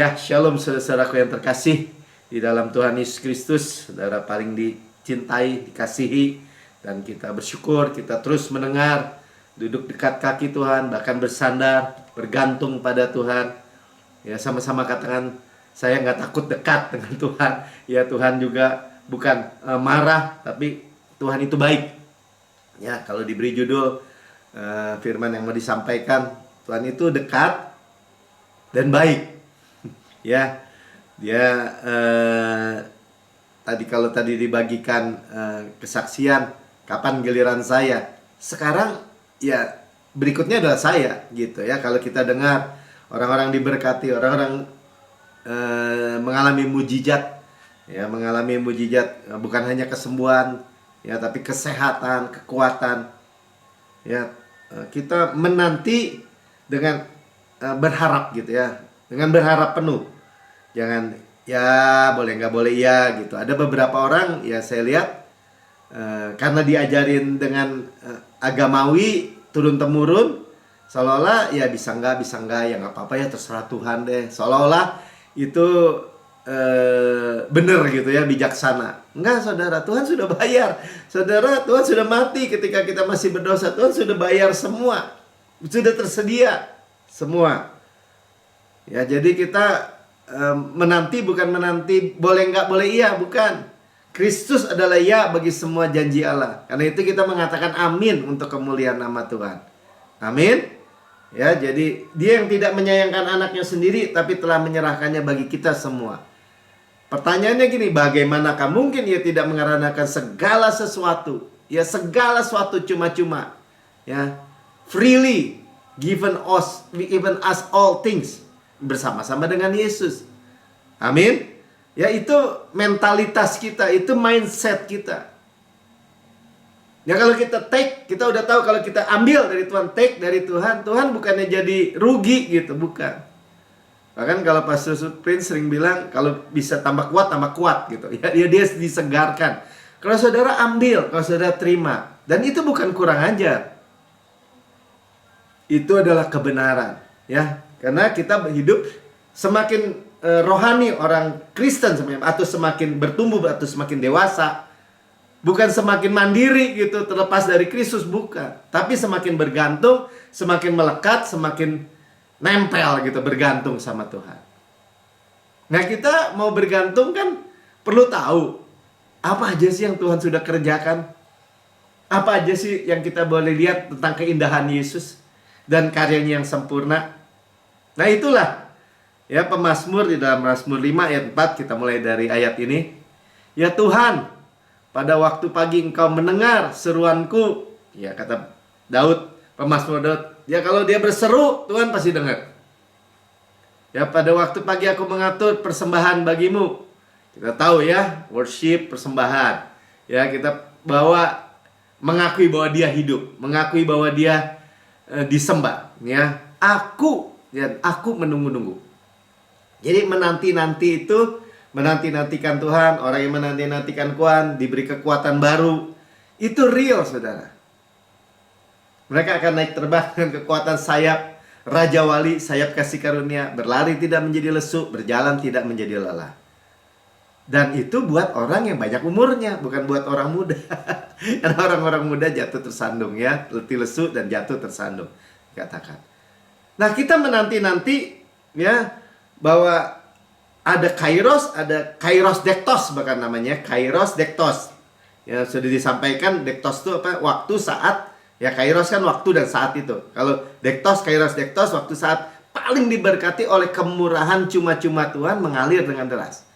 Ya, shalom saudara-saudaraku yang terkasih di dalam Tuhan Yesus Kristus, saudara paling dicintai, dikasihi, dan kita bersyukur kita terus mendengar, duduk dekat kaki Tuhan, bahkan bersandar, bergantung pada Tuhan. Ya, sama-sama katakan, saya nggak takut dekat dengan Tuhan. Ya, Tuhan juga bukan marah, tapi Tuhan itu baik. Ya, kalau diberi judul firman yang mau disampaikan, Tuhan itu dekat dan baik. Ya, dia tadi dibagikan kesaksian, kapan giliran saya? Sekarang ya berikutnya adalah saya, gitu ya. Kalau kita dengar orang-orang diberkati, orang-orang mengalami mujizat, ya, mengalami mujizat, bukan hanya kesembuhan, ya, tapi kesehatan, kekuatan, ya, kita menanti dengan berharap, gitu ya, dengan berharap penuh. Jangan ya boleh nggak boleh ya gitu. Ada beberapa orang ya saya lihat karena diajarin dengan agamawi turun temurun, seolah-olah ya bisa nggak ya nggak apa-apa ya terserah Tuhan deh. Seolah-olah itu bener gitu ya, bijaksana. Enggak, saudara, Tuhan sudah bayar. Saudara, Tuhan sudah mati ketika kita masih berdosa. Tuhan sudah bayar semua, sudah tersedia semua. Ya, jadi kita menanti bukan menanti boleh nggak boleh iya, bukan. Kristus adalah ya bagi semua janji Allah. Karena itu kita mengatakan amin untuk kemuliaan nama Tuhan. Amin. Ya, jadi dia yang tidak menyayangkan anaknya sendiri, tapi telah menyerahkannya bagi kita semua. Pertanyaannya gini, bagaimanakah mungkin ia tidak mengaruniakan segala sesuatu? Ya, segala sesuatu cuma-cuma. Ya, freely given us all things, bersama-sama dengan Yesus. Amin. Ya, itu mentalitas kita, itu mindset kita. Ya, kalau kita take, kita udah tahu kalau kita ambil dari Tuhan, take dari Tuhan, Tuhan bukannya jadi rugi gitu, bukan. Bahkan kalau Pastor Prince sering bilang kalau bisa tambah kuat gitu. Ya, dia disegarkan. Kalau saudara ambil, kalau saudara terima, dan itu bukan kurang ajar. Itu adalah kebenaran, ya. Karena kita hidup semakin rohani orang Kristen atau semakin bertumbuh atau semakin dewasa, bukan semakin mandiri gitu, terlepas dari Kristus, bukan. Tapi semakin bergantung, semakin melekat, semakin nempel gitu, bergantung sama Tuhan. Nah, kita mau bergantung kan perlu tahu apa aja sih yang Tuhan sudah kerjakan. Apa aja sih yang kita boleh lihat tentang keindahan Yesus dan karyanya yang sempurna. Nah, itulah ya pemazmur di dalam Mazmur 5 ayat 4, kita mulai dari ayat ini. Ya Tuhan, pada waktu pagi Engkau mendengar seruanku. Ya, kata Daud, pemazmur Daud. Ya, kalau dia berseru, Tuhan pasti dengar. Ya, pada waktu pagi aku mengatur persembahan bagimu. Kita tahu ya, worship, persembahan. Ya, kita bawa, mengakui bahwa dia hidup, mengakui bahwa dia disembah. Ya, aku menunggu-nunggu. Jadi menanti-nanti itu, menanti-nantikan Tuhan, orang yang menanti-nantikan Tuhan diberi kekuatan baru. Itu real, saudara. Mereka akan naik terbang dengan kekuatan sayap Raja Wali, sayap kasih karunia, berlari tidak menjadi lesu, berjalan tidak menjadi lelah. Dan itu buat orang yang banyak umurnya, bukan buat orang muda. Karena orang-orang muda jatuh tersandung ya, letih lesu dan jatuh tersandung, katakan. Nah, kita menanti-nanti ya bahwa ada kairos dektos, bahkan namanya kairos dektos. Ya, sudah disampaikan dektos itu apa? Waktu, saat. Ya, kairos kan waktu dan saat itu. Kalau dektos, kairos dektos, waktu saat paling diberkati oleh kemurahan cuma-cuma Tuhan mengalir dengan deras.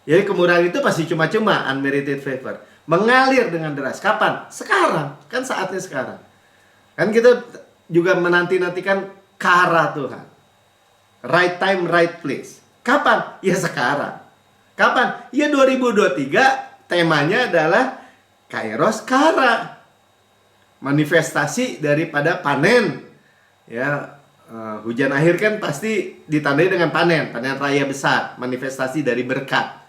Jadi kemurahan itu pasti cuma-cuma, unmerited favor, mengalir dengan deras. Kapan? Sekarang. Kan saatnya sekarang. Kan kita juga menanti-nantikan kara Tuhan. Right time, right place. Kapan? Ya sekarang. Kapan? Ya 2023, temanya adalah kairos kara. Manifestasi daripada panen. Ya, hujan akhir kan pasti ditandai dengan panen raya besar, manifestasi dari berkat.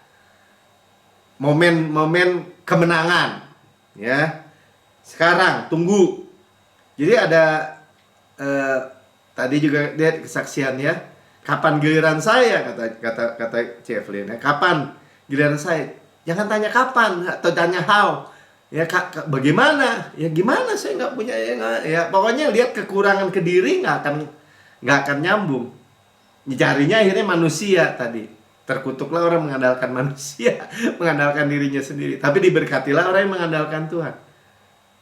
Momen kemenangan. Ya. Sekarang tunggu. Jadi ada tadi juga lihat kesaksian ya. Kapan giliran saya, kata C. Evelyn, ya, kapan giliran saya? Jangan tanya kapan atau tanya how. Ya bagaimana? Ya gimana, saya nggak punya, ya pokoknya lihat kekurangan ke diri nggak akan nyambung. Carinya akhirnya manusia tadi. Terkutuklah orang mengandalkan manusia, mengandalkan dirinya sendiri. Tapi diberkatilah orang yang mengandalkan Tuhan.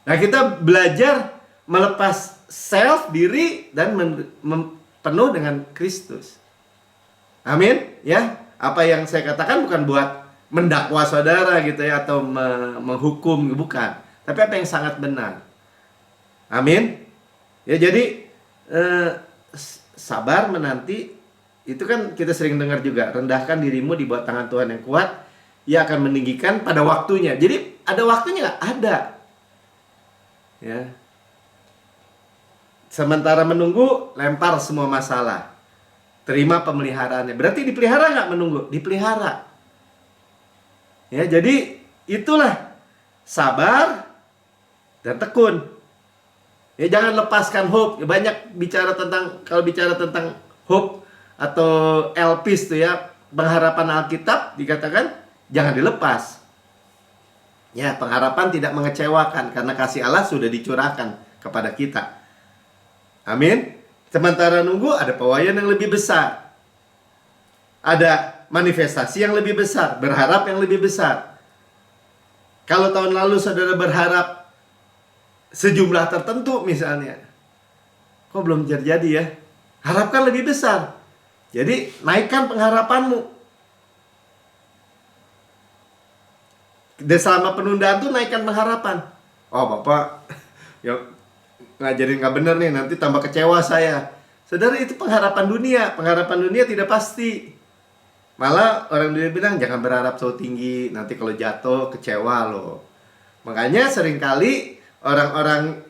Nah, kita belajar melepas self, diri, dan penuh dengan Kristus. Amin, ya. Apa yang saya katakan bukan buat mendakwa saudara gitu ya, atau menghukum, bukan. Tapi apa yang sangat benar. Amin. Ya, jadi sabar menanti. Itu kan kita sering dengar juga, rendahkan dirimu di bawah tangan Tuhan yang kuat, Ia akan meninggikan pada waktunya. Jadi ada waktunya nggak? Ada. Ya. Sementara menunggu, lempar semua masalah. Terima pemeliharaannya. Berarti dipelihara nggak menunggu? Dipelihara. Ya, jadi itulah sabar dan tekun. Ya, jangan lepaskan hope. Banyak kalau bicara tentang hope atau elpis tuh ya, pengharapan Alkitab dikatakan jangan dilepas. Ya, pengharapan tidak mengecewakan karena kasih Allah sudah dicurahkan kepada kita. Amin. Sementara nunggu ada pewayan yang lebih besar. Ada manifestasi yang lebih besar, berharap yang lebih besar. Kalau tahun lalu saudara berharap sejumlah tertentu misalnya, kok belum terjadi ya? Harapkan lebih besar. Jadi naikkan pengharapanmu. Dan selama penundaan tuh naikkan pengharapan. Oh Bapak, ya ngajarin nggak bener nih, nanti tambah kecewa saya. Saudara, itu pengharapan dunia. Pengharapan dunia tidak pasti. Malah orang dunia bilang jangan berharap so tinggi, nanti kalau jatuh kecewa loh. Makanya seringkali orang-orang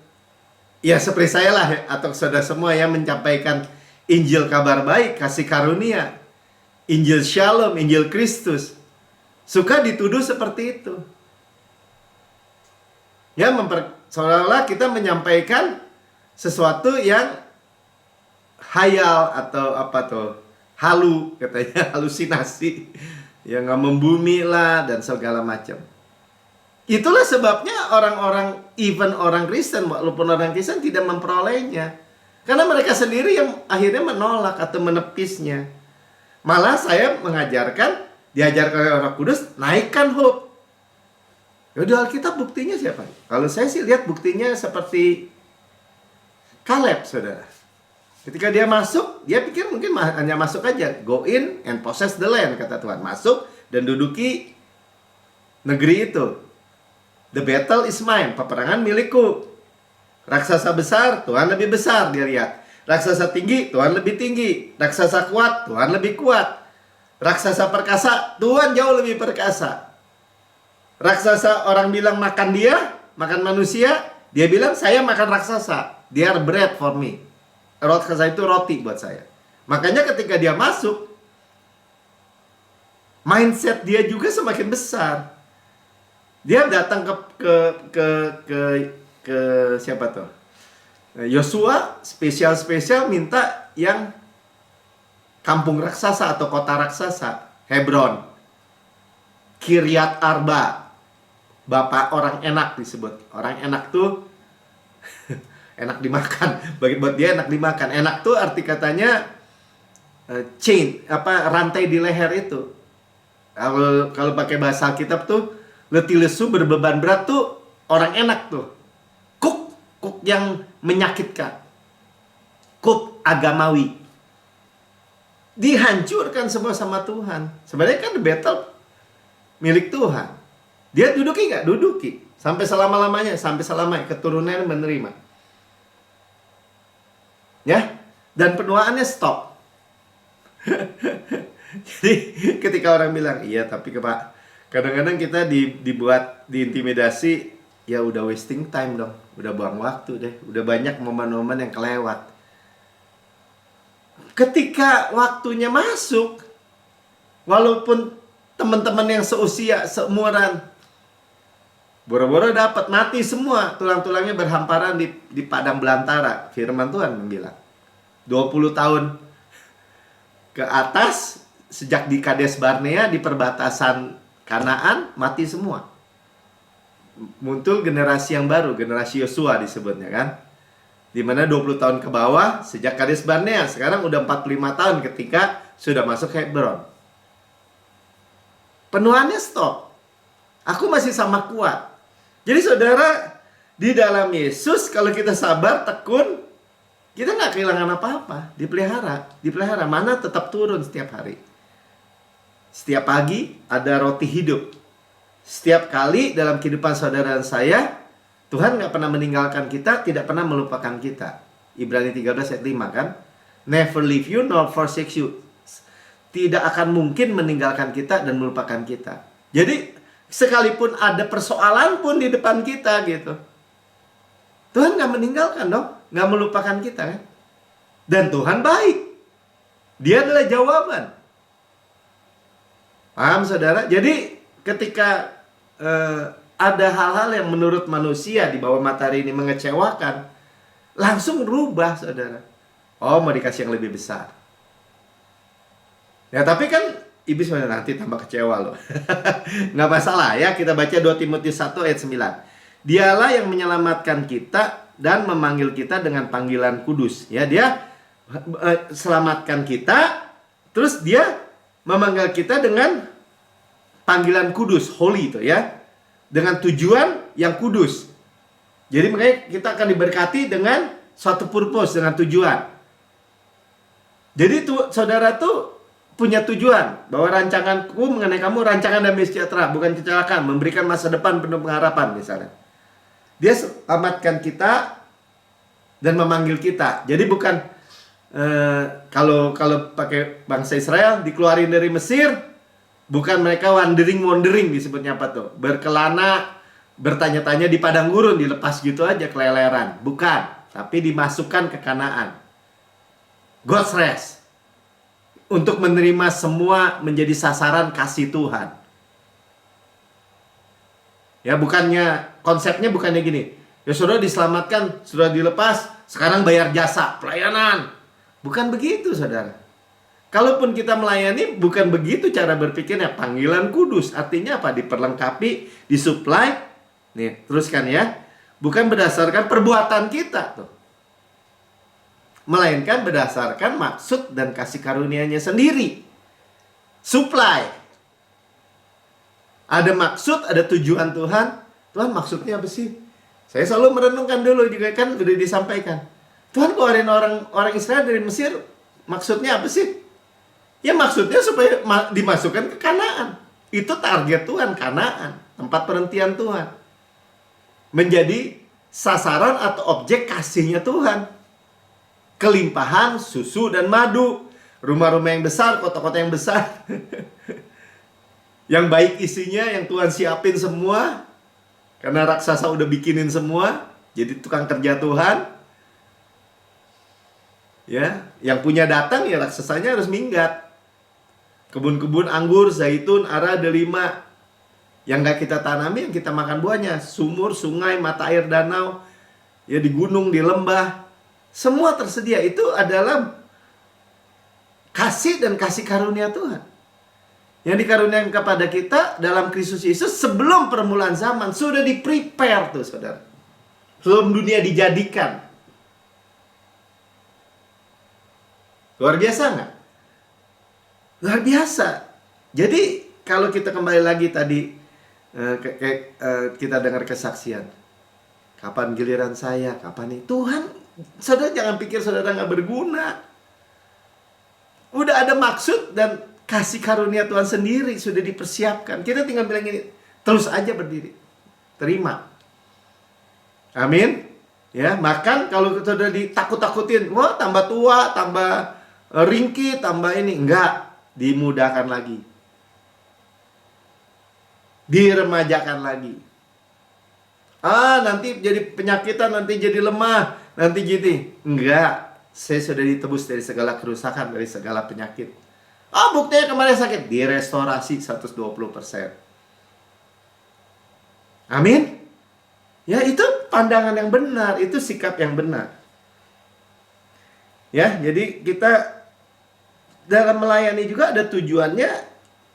ya seperti saya lah, atau saudara semua yang menyampaikan Injil kabar baik, kasih karunia, Injil Shalom, Injil Kristus, suka dituduh seperti itu. Ya, seolah-olah kita menyampaikan sesuatu yang hayal atau apa tuh, halu katanya, halusinasi, yang nggak membumi lah dan segala macam. Itulah sebabnya orang-orang, even orang Kristen, walaupun orang Kristen tidak memperolehnya. Karena mereka sendiri yang akhirnya menolak atau menepisnya. Malah saya diajarkan oleh Roh Kudus, naikkan hope. Yaudah, Alkitab buktinya siapa? Kalau saya sih lihat buktinya seperti Kaleb, saudara. Ketika dia masuk, dia pikir mungkin hanya masuk aja. Go in and possess the land, kata Tuhan. Masuk dan duduki negeri itu. The battle is mine, peperangan milikku. Raksasa besar, Tuhan lebih besar, dia lihat. Raksasa tinggi, Tuhan lebih tinggi. Raksasa kuat, Tuhan lebih kuat. Raksasa perkasa, Tuhan jauh lebih perkasa. Raksasa, orang bilang makan dia, makan manusia, dia bilang saya makan raksasa. They are bread for me. Raksasa itu roti buat saya. Makanya ketika dia masuk, mindset dia juga semakin besar. Dia datang ke siapa tuh? Yosua spesial minta yang kampung raksasa atau kota raksasa, Hebron, Kiryat Arba. Bapak orang enak disebut. Orang enak tuh enak dimakan. Buat dia enak dimakan. Enak tuh arti katanya chain, rantai di leher itu. Kalau pakai bahasa Alkitab tuh letih lesu berbeban berat tuh orang enak tuh. Kuk yang menyakitkan. Kuk agamawi. Dihancurkan semua sama Tuhan. Sebenarnya kan the battle milik Tuhan. Dia duduki nggak? Duduki. Sampai selama-lamanya. Sampai selamanya. Keturunan menerima. Ya. Dan penuaannya stop. Jadi ketika orang bilang, iya tapi Pak, kadang-kadang kita diintimidasi. Ya udah wasting time dong. Udah buang waktu deh. Udah banyak momen-momen yang kelewat. Ketika waktunya masuk, walaupun teman-teman yang seusia, seumuran, boro-boro dapat, mati semua. Tulang-tulangnya berhamparan di padang belantara. Firman Tuhan bilang 20 tahun ke atas, sejak di Kades Barnea, di perbatasan Kanaan, mati semua. Muncul generasi yang baru, generasi Yosua disebutnya kan. Dimana 20 tahun ke bawah, sejak Kades Barnea, sekarang udah 45 tahun ketika sudah masuk Hebron. Penuhannya stop. Aku masih sama kuat. Jadi saudara, di dalam Yesus, kalau kita sabar, tekun, kita nggak kehilangan apa-apa. Dipelihara. Mana tetap turun setiap hari. Setiap pagi ada roti hidup. Setiap kali dalam kehidupan saudara dan saya, Tuhan nggak pernah meninggalkan kita, tidak pernah melupakan kita. Ibrani 13 ayat 5 kan. Never leave you nor forsake you. Tidak akan mungkin meninggalkan kita dan melupakan kita. Jadi sekalipun ada persoalan pun di depan kita gitu, Tuhan nggak meninggalkan dong, nggak melupakan kita kan. Dan Tuhan baik. Dia adalah jawaban. Paham saudara? Jadi ketika ada hal-hal yang menurut manusia di bawah matahari ini mengecewakan, langsung rubah saudara. Oh, mau dikasih yang lebih besar. Ya tapi kan iblis nanti tambah kecewa loh. Nggak masalah ya, kita baca 2 Timotius 1 ayat 9. Dialah yang menyelamatkan kita dan memanggil kita dengan panggilan kudus. Ya, dia selamatkan kita, terus dia memanggil kita dengan panggilan kudus, holy itu ya. Dengan tujuan yang kudus. Jadi makanya kita akan diberkati dengan suatu purpose, dengan tujuan. Jadi tuh saudara tuh punya tujuan, bahwa rancanganku mengenai kamu rancangan damai sejahtera, bukan kecelakaan, memberikan masa depan penuh pengharapan misalnya. Dia selamatkan kita dan memanggil kita. Jadi bukan kalau pakai bangsa Israel dikeluarin dari Mesir, bukan mereka wandering disebutnya apa tuh? Berkelana, bertanya-tanya di padang gurun, dilepas gitu aja keleleran. Bukan, tapi dimasukkan ke Kanaan. God's rest. Untuk menerima semua menjadi sasaran kasih Tuhan. Ya, konsepnya bukannya gini. Ya sudah diselamatkan, sudah dilepas, sekarang bayar jasa, pelayanan. Bukan begitu, saudara. Kalaupun kita melayani, bukan begitu cara berpikirnya. Panggilan kudus, artinya apa? Diperlengkapi, disuplai. Nih, teruskan ya. Bukan berdasarkan perbuatan kita tuh. Melainkan berdasarkan maksud dan kasih karunia-Nya sendiri. Supply. Ada maksud, ada tujuan Tuhan. Tuhan maksudnya apa sih? Saya selalu merenungkan dulu juga kan udah disampaikan. Tuhan keluarin orang Israel dari Mesir, maksudnya apa sih? Ya maksudnya supaya dimasukkan ke Kanaan. Itu target Tuhan, Kanaan, tempat perhentian Tuhan. Menjadi sasaran atau objek kasihnya Tuhan. Kelimpahan susu dan madu, rumah-rumah yang besar, kota-kota yang besar, yang baik isinya, yang Tuhan siapin semua, karena raksasa udah bikinin semua, jadi tukang kerja Tuhan. Ya, yang punya datang ya raksasanya harus minggat. Kebun-kebun anggur, zaitun, ara, delima, yang gak kita tanami, yang kita makan buahnya. Sumur, sungai, mata air danau, ya di gunung, di lembah. Semua tersedia. Itu adalah kasih dan kasih karunia Tuhan yang dikaruniakan kepada kita dalam Kristus Yesus sebelum permulaan zaman. Sudah di-prepare tuh saudara, sebelum dunia dijadikan. Luar biasa nggak? Luar biasa. Jadi kalau kita kembali lagi tadi, kita dengar kesaksian, kapan giliran saya, kapan nih Tuhan. Saudara jangan pikir saudara nggak berguna. Udah ada maksud dan kasih karunia Tuhan sendiri sudah dipersiapkan. Kita tinggal bilang ini, terus aja berdiri, terima. Amin. Ya, makan kalau saudara ditakut-takutin, wah tambah tua, tambah ringkih, tambah ini, enggak, dimudahkan lagi, diremajakan lagi. Nanti jadi penyakitan, nanti jadi lemah, nanti gini. Enggak, saya sudah ditebus dari segala kerusakan, dari segala penyakit. Buktinya kemarin sakit, direstorasi 120%. Amin. Ya, itu pandangan yang benar, itu sikap yang benar. Ya, jadi kita dalam melayani juga ada tujuannya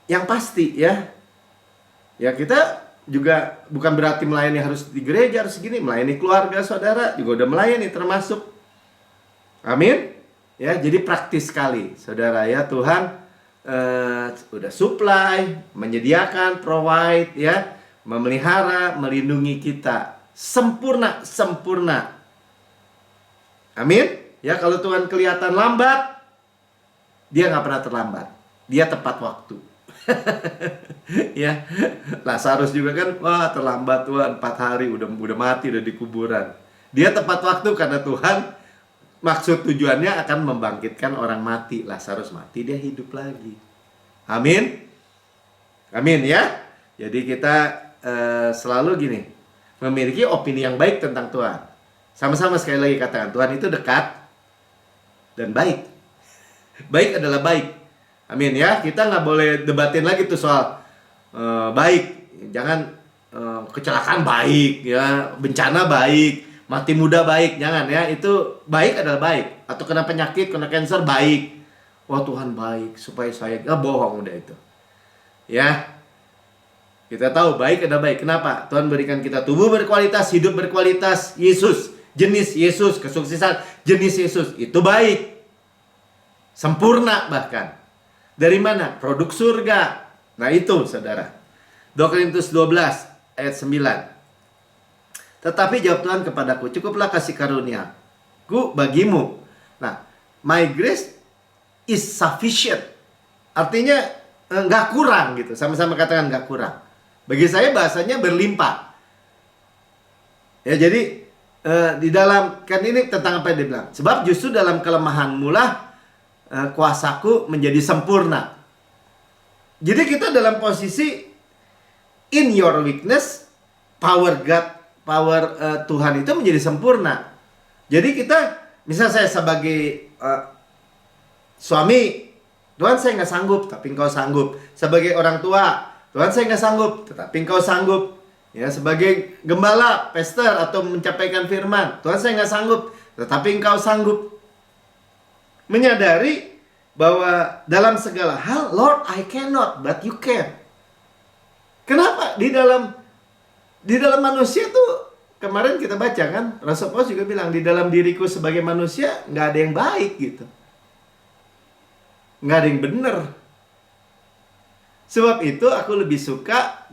yang pasti ya. Ya kita juga bukan berarti melayani harus di gereja, harus segini. Melayani keluarga saudara juga udah melayani termasuk. Amin. Ya, jadi praktis sekali saudara ya. Tuhan udah supply, menyediakan, provide ya, memelihara, melindungi kita sempurna. Amin. Ya, kalau Tuhan kelihatan lambat, dia nggak pernah terlambat. Dia tepat waktu. Ya, Lazarus juga kan, wah terlambat, wah 4 hari udah mati, udah di kuburan. Dia tepat waktu karena Tuhan maksud tujuannya akan membangkitkan orang mati. Lazarus mati, dia hidup lagi. Amin. Amin ya. Jadi kita selalu gini, memiliki opini yang baik tentang Tuhan. Sama-sama sekali lagi katakan, Tuhan itu dekat dan baik. Baik adalah baik. Amin ya. Kita nggak boleh debatin lagi tuh soal baik. Jangan kecelakaan baik ya, bencana baik, mati muda baik, jangan ya. Itu baik adalah baik. Atau kena penyakit, kena kanker baik. Wah Tuhan baik supaya saya bohong udah itu. Ya. Kita tahu baik adalah baik. Kenapa? Tuhan berikan kita tubuh berkualitas, hidup berkualitas, Yesus, jenis Yesus, kesuksesan jenis Yesus. Itu baik. Sempurna bahkan. Dari mana? Produk surga. Nah itu saudara. 2 Korintus 12 ayat 9. Tetapi jawab Tuhan kepadaku, cukuplah kasih karunia-Ku bagimu. Nah, my grace is sufficient. Artinya nggak kurang gitu. Sama-sama katakan nggak kurang. Bagi saya bahasanya berlimpah. Ya jadi di dalam, kan ini tentang apa yang dia bilang. Sebab justru dalam kelemahanmu lah kuasaku menjadi sempurna. Jadi kita dalam posisi in your weakness, power Tuhan itu menjadi sempurna. Jadi kita, misal saya sebagai suami, Tuhan saya nggak sanggup, tapi Engkau sanggup. Sebagai orang tua, Tuhan saya nggak sanggup, tetapi Engkau sanggup. Ya, sebagai gembala, pastor atau mencapaikan firman, Tuhan saya nggak sanggup, tetapi Engkau sanggup. Menyadari bahwa dalam segala hal, Lord, I cannot, but you can. Kenapa? Di dalam manusia tuh, kemarin kita baca kan, Rasul Paulus juga bilang, di dalam diriku sebagai manusia nggak ada yang baik gitu, nggak ada yang benar. Sebab itu aku lebih suka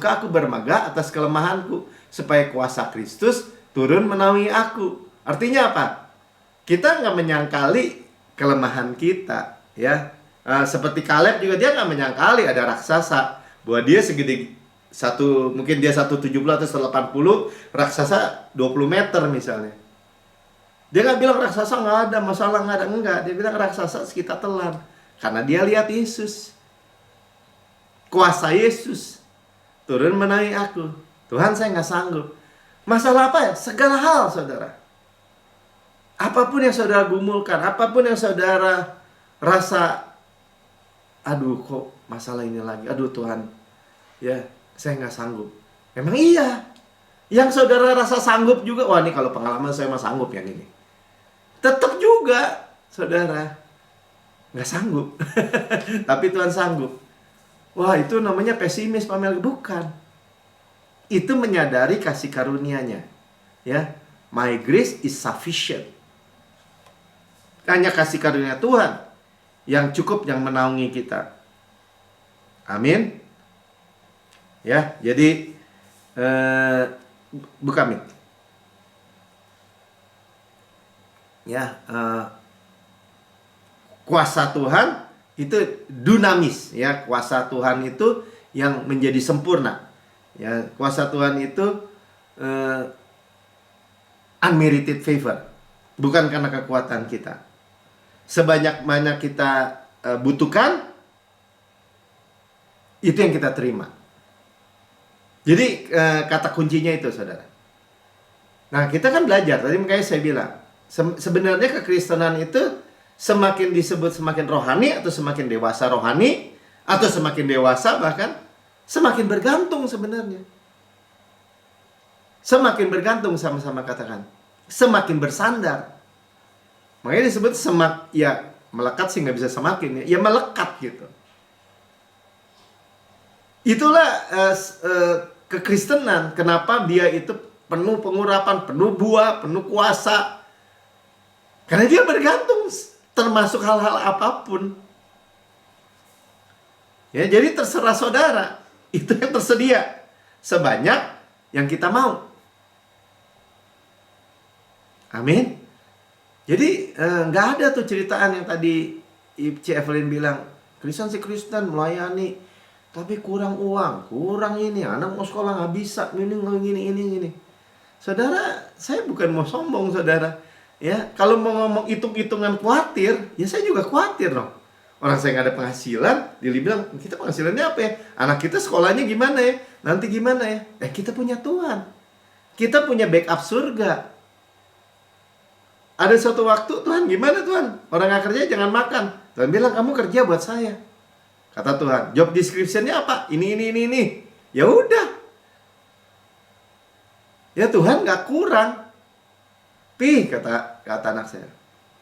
aku bermegah atas kelemahanku, supaya kuasa Kristus turun menaungi aku. Artinya apa? Kita nggak menyangkali kelemahan kita, ya. Seperti Kaleb juga, dia nggak menyangkali ada raksasa, bahwa dia segede mungkin dia 170 atau 180, raksasa 20 meter misalnya. Dia nggak bilang raksasa nggak ada, masalah nggak ada, enggak. Dia bilang raksasa kita telan, karena dia lihat Yesus, kuasa Yesus turun menaungi aku. Tuhan saya nggak sanggup. Masalah apa ya? Segala hal saudara. Apapun yang saudara gumulkan, apapun yang saudara rasa, aduh kok masalah ini lagi, aduh Tuhan, ya saya nggak sanggup. Memang iya. Yang saudara rasa sanggup juga, wah ini kalau pengalaman saya mah sanggup yang ini. Tetap juga saudara nggak sanggup. Tapi Tuhan sanggup. Wah itu namanya pesimis, Pamel. Bukan. Itu menyadari kasih karunia-Nya. Ya, my grace is sufficient. Hanya kasih karunia Tuhan yang cukup, yang menaungi kita. Amin. Ya, jadi buka mic. Ya, kuasa Tuhan itu dunamis, ya. Kuasa Tuhan itu yang menjadi sempurna. Ya, kuasa Tuhan itu unmerited favor. Bukan karena kekuatan kita. Sebanyak mana kita butuhkan, itu yang kita terima. Jadi kata kuncinya itu saudara. Nah kita kan belajar, tadi makanya saya bilang, sebenarnya kekristenan itu semakin disebut semakin rohani, atau semakin dewasa rohani, atau semakin dewasa bahkan semakin bergantung sebenarnya. Semakin bergantung, sama-sama katakan. Semakin bersandar. Makanya disebut ya melekat sih nggak bisa semakin ya, ya melekat gitu. Itulah kekristenan. Kenapa dia itu penuh pengurapan, penuh buah, penuh kuasa. Karena dia bergantung termasuk hal-hal apapun. Ya, jadi terserah saudara. Itu yang tersedia sebanyak yang kita mau. Amin. Jadi nggak ada tuh ceritaan yang tadi C. Evelyn bilang, Kristen sih Kristen melayani, tapi kurang uang, kurang ini, anak mau sekolah nggak bisa, ini. Saudara, saya bukan mau sombong, saudara. Ya, kalau mau ngomong hitung-hitungan khawatir, ya saya juga khawatir dong. Orang saya nggak ada penghasilan, dia bilang, kita penghasilannya apa ya? Anak kita sekolahnya gimana ya? Nanti gimana ya? Kita punya Tuhan. Kita punya backup surga. Ada suatu waktu, Tuhan gimana Tuhan? Orang nggak kerja jangan makan. Tuhan bilang, kamu kerja buat saya. Kata Tuhan, job description-nya apa? Ini. Ya udah. Ya Tuhan nggak kurang. Kata anak saya,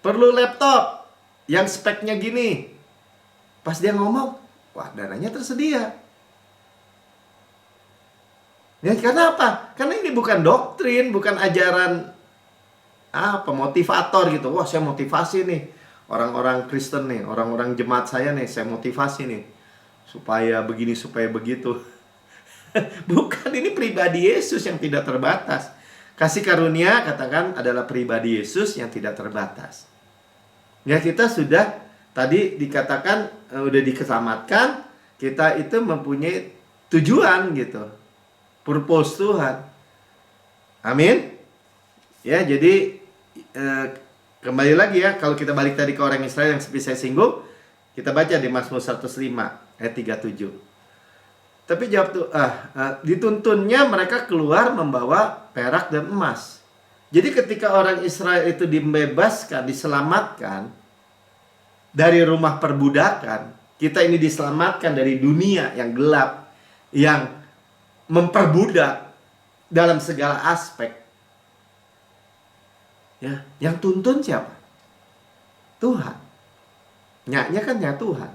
perlu laptop yang speknya gini. Pas dia ngomong, wah dananya tersedia. Ya karena apa? Karena ini bukan doktrin, bukan ajaran motivator gitu. Wah saya motivasi nih orang-orang Kristen nih, orang-orang jemaat saya nih, saya motivasi nih supaya begini, supaya begitu. Bukan, ini pribadi Yesus yang tidak terbatas. Kasih karunia, katakan, adalah pribadi Yesus yang tidak terbatas. Ya, kita sudah tadi dikatakan udah diselamatkan, kita itu mempunyai tujuan gitu, purpose Tuhan. Amin. Ya, jadi kembali lagi ya, kalau kita balik tadi ke orang Israel yang seperti saya singgung, kita baca di Mazmur 105 ayat 37. Tapi jawab tuh, dituntunnya mereka keluar membawa perak dan emas. Jadi ketika orang Israel itu dibebaskan, diselamatkan dari rumah perbudakan, kita ini diselamatkan dari dunia yang gelap, yang memperbudak dalam segala aspek. Ya, yang tuntun siapa? Tuhan. Nyaknya kan ya Tuhan.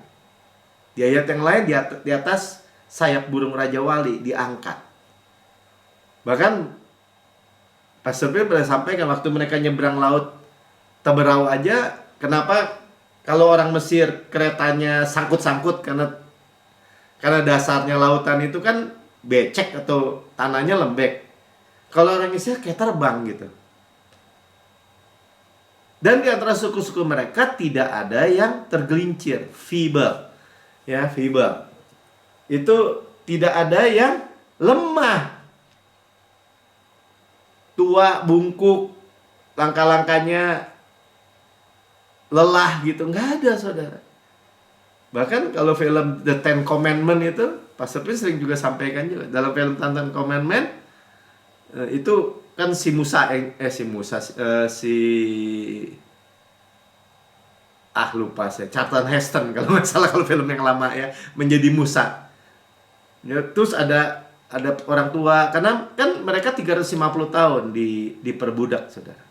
Di ayat yang lain di atas sayap burung Raja Wali diangkat. Bahkan Pastor Phil pernah sampaikan waktu mereka nyebrang laut Teberau aja, kenapa kalau orang Mesir keretanya sangkut-sangkut karena dasarnya lautan itu kan becek atau tanahnya lembek. Kalau orang Mesir kayak terbang gitu. Dan di antara suku-suku mereka tidak ada yang tergelincir, feeble. Ya, feeble. Itu tidak ada yang lemah, tua, bungkuk, langkah-langkahnya lelah gitu, nggak ada saudara. Bahkan kalau film The Ten Commandment itu, Pastor Prince sering juga sampaikan juga dalam film Ten Commandment itu kan si lupa saya, Charlton Heston kalau nggak salah, kalau film yang lama ya, menjadi Musa. Ya, terus ada orang tua, karena kan mereka 350 tahun diperbudak, saudara.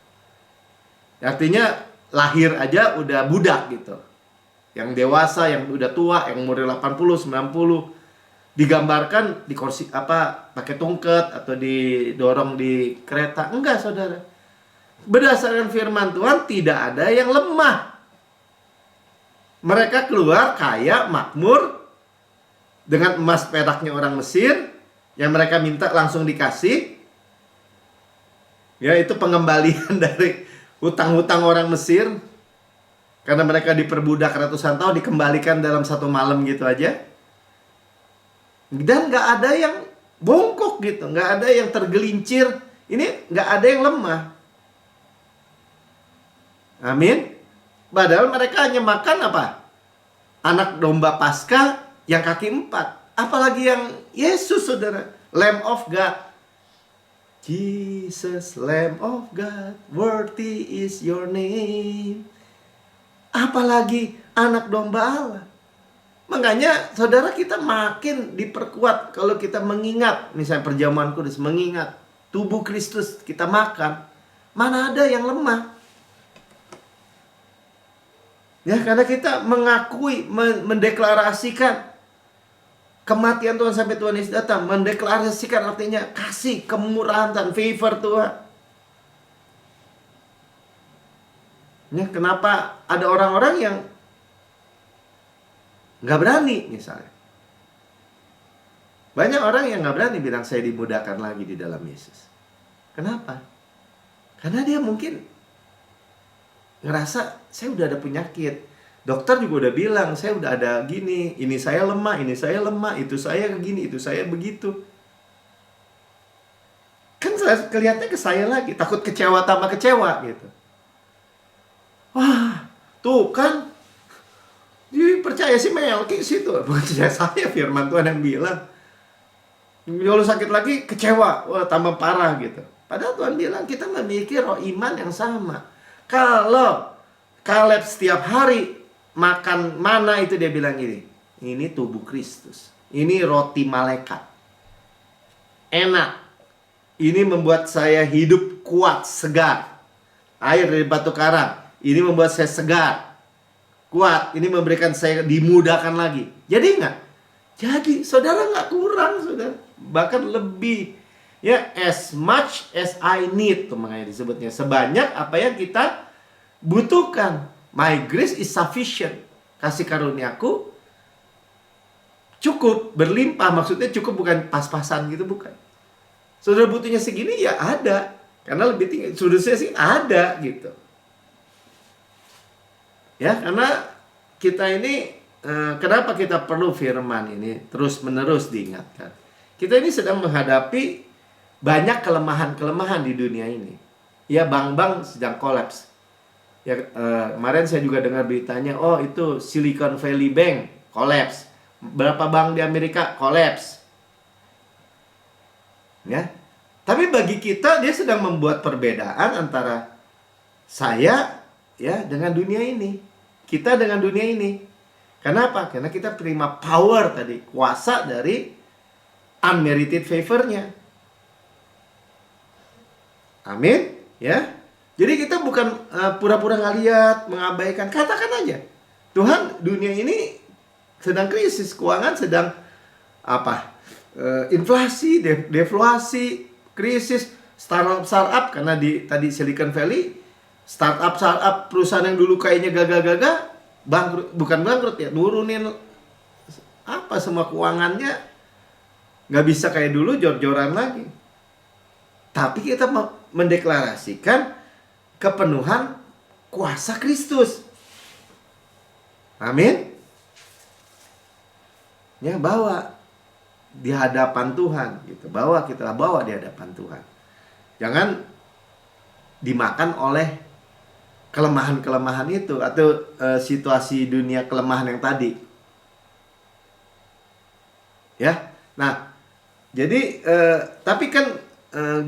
Artinya lahir aja udah budak gitu. Yang dewasa, yang udah tua, yang umur 80, 90 digambarkan di kursi pakai tongkat atau didorong di kereta. Enggak, saudara. Berdasarkan firman Tuhan tidak ada yang lemah. Mereka keluar kaya, makmur, dengan emas peraknya orang Mesir, yang mereka minta langsung dikasih. Ya, itu pengembalian dari hutang-hutang orang Mesir. Karena mereka diperbudak ratusan tahun, dikembalikan dalam satu malam gitu aja. Dan gak ada yang bongkok gitu, gak ada yang tergelincir. Ini gak ada yang lemah. Amin. Padahal mereka hanya makan apa? Anak domba Paskah yang kaki 4. Apalagi yang Yesus, saudara. Lamb of God. Jesus, Lamb of God, worthy is your name. Apalagi anak domba Allah. Makanya saudara, kita makin diperkuat kalau kita mengingat, misalnya perjamuan kudus, mengingat tubuh Kristus kita makan. Mana ada yang lemah. Ya, karena kita mengakui, mendeklarasikan kematian Tuhan sampai Tuhan Yesus datang. Mendeklarasikan artinya kasih, kemurahan dan favor Tuhan. Ya, kenapa ada orang-orang yang nggak berani misalnya? Banyak orang yang nggak berani bilang saya dimudahkan lagi di dalam Yesus. Kenapa? Karena dia mungkin ngerasa saya udah ada penyakit. Dokter juga udah bilang saya udah ada gini, ini saya lemah, itu saya begini, itu saya begitu. Kan kelihatannya ke saya lagi, takut kecewa tambah kecewa gitu. Wah, tuh kan dipercaya si Melki situ, bukan saya, firman Tuhan yang bilang. Kalau sakit lagi kecewa, wah tambah parah gitu. Padahal Tuhan bilang kita memiliki roh iman yang sama. Kalau Kaleb setiap hari makan mana itu dia bilang ini tubuh Kristus, ini roti malaikat, enak, ini membuat saya hidup kuat, segar. Air dari batu karang, ini membuat saya segar, kuat, ini memberikan saya dimudahkan lagi. Jadi nggak? Jadi saudara nggak kurang, saudara, bahkan lebih. Ya, as much as I need, tuh makanya disebutnya sebanyak apa yang kita butuhkan. My grace is sufficient. Kasih karuniaku cukup, berlimpah. Maksudnya cukup bukan pas-pasan gitu, bukan. Saudara butuhnya segini, ya ada. Karena lebih tinggi, saudara saya sih ada gitu. Ya, karena kita ini, kenapa kita perlu firman ini terus-menerus diingatkan. Kita ini sedang menghadapi banyak kelemahan-kelemahan di dunia ini. Ya, bank-bank sedang kolaps. Ya, kemarin saya juga dengar beritanya, oh itu Silicon Valley Bank kolaps. Berapa bank di Amerika kolaps. Ya. Tapi bagi kita dia sedang membuat perbedaan antara saya ya dengan dunia ini. Kita dengan dunia ini. Kenapa? Karena kita terima power tadi, kuasa dari unmerited favor-nya. Amin, ya. Jadi kita bukan pura-pura nggak lihat, mengabaikan. Katakan aja, Tuhan, dunia ini sedang krisis keuangan, sedang apa? Inflasi, deflasi, krisis, startup karena tadi Silicon Valley, startup perusahaan yang dulu kayaknya gagal-gagal, bangkrut, bukan bangkrut ya, nurunin apa semua keuangannya, nggak bisa kayak dulu, jor-joran lagi. Tapi kita mendeklarasikan kepenuhan kuasa Kristus. Amin. Ya, bawa di hadapan Tuhan gitu. Kita bawa di hadapan Tuhan. Jangan dimakan oleh kelemahan-kelemahan itu atau situasi dunia kelemahan yang tadi. Ya. Nah, jadi tapi kan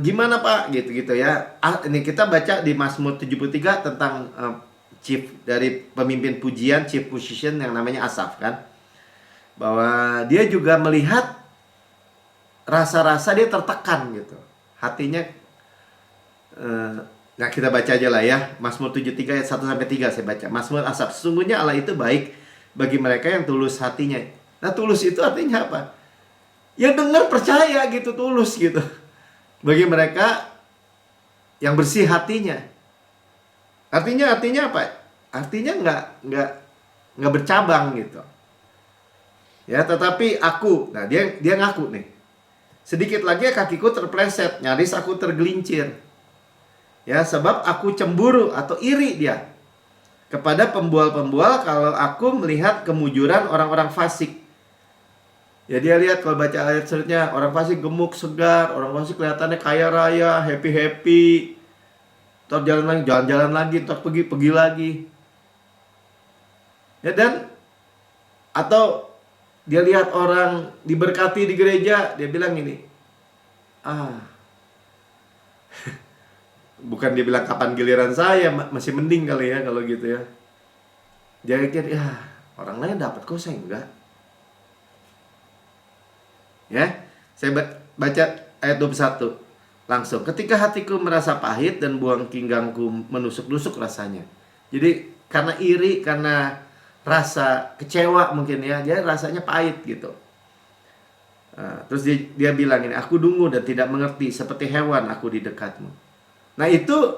gimana Pak gitu ya. Ini kita baca di Mazmur 73 tentang chief dari pemimpin pujian, chief musician yang namanya Asaf kan. Bahwa dia juga melihat rasa-rasa dia tertekan gitu. Hatinya nah kita baca aja lah ya. Mazmur 73 ayat 1 sampai 3 saya baca. Mazmur Asaf, sesungguhnya Allah itu baik bagi mereka yang tulus hatinya. Nah, tulus itu artinya apa? Ya dengar percaya gitu, tulus gitu. Bagi mereka yang bersih hatinya. Artinya apa? Artinya nggak bercabang gitu. Ya, tetapi aku, nah dia ngaku nih. Sedikit lagi kakiku terpleset, nyaris aku tergelincir. Ya, sebab aku cemburu atau iri dia kepada pembual-pembual kalau aku melihat kemujuran orang-orang fasik. Ya, dia lihat kalau baca ayat selanjutnya, orang fasik gemuk, segar, orang fasik kelihatannya kaya raya, happy. Ntar jalan-jalan lagi, ntar pergi lagi. Ya, dan atau dia lihat orang diberkati di gereja, dia bilang ini, bukan dia bilang kapan giliran saya, masih mending kali ya kalau gitu ya. Dia pikir, ya orang lain dapat kok saya enggak. Ya, saya baca ayat 21 langsung. Ketika hatiku merasa pahit dan buang pinggangku menusuk-nusuk rasanya. Jadi Karena iri, karena rasa kecewa mungkin ya, dia rasanya pahit gitu. Terus dia bilang ini, aku dungu dan tidak mengerti, seperti hewan aku di dekatmu. Nah itu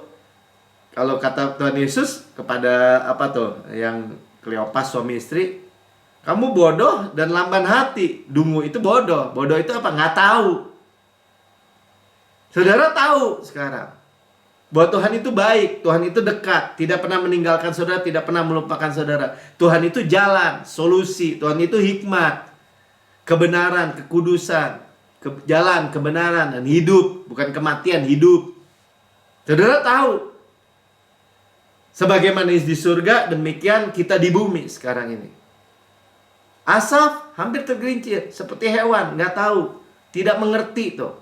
kalau kata Tuhan Yesus kepada apa tuh yang Kleopas suami istri, kamu bodoh dan lamban hati. Dungu itu bodoh. Bodoh itu apa? Nggak tahu. Saudara tahu sekarang bahwa Tuhan itu baik, Tuhan itu dekat, tidak pernah meninggalkan saudara, tidak pernah melupakan saudara. Tuhan itu jalan, solusi, Tuhan itu hikmat, kebenaran, kekudusan, jalan, kebenaran, dan hidup. Bukan kematian, hidup. Saudara tahu. Sebagaimana di surga, demikian kita di bumi sekarang ini. Asaf hampir tergelincir, seperti hewan, nggak tahu, tidak mengerti tuh.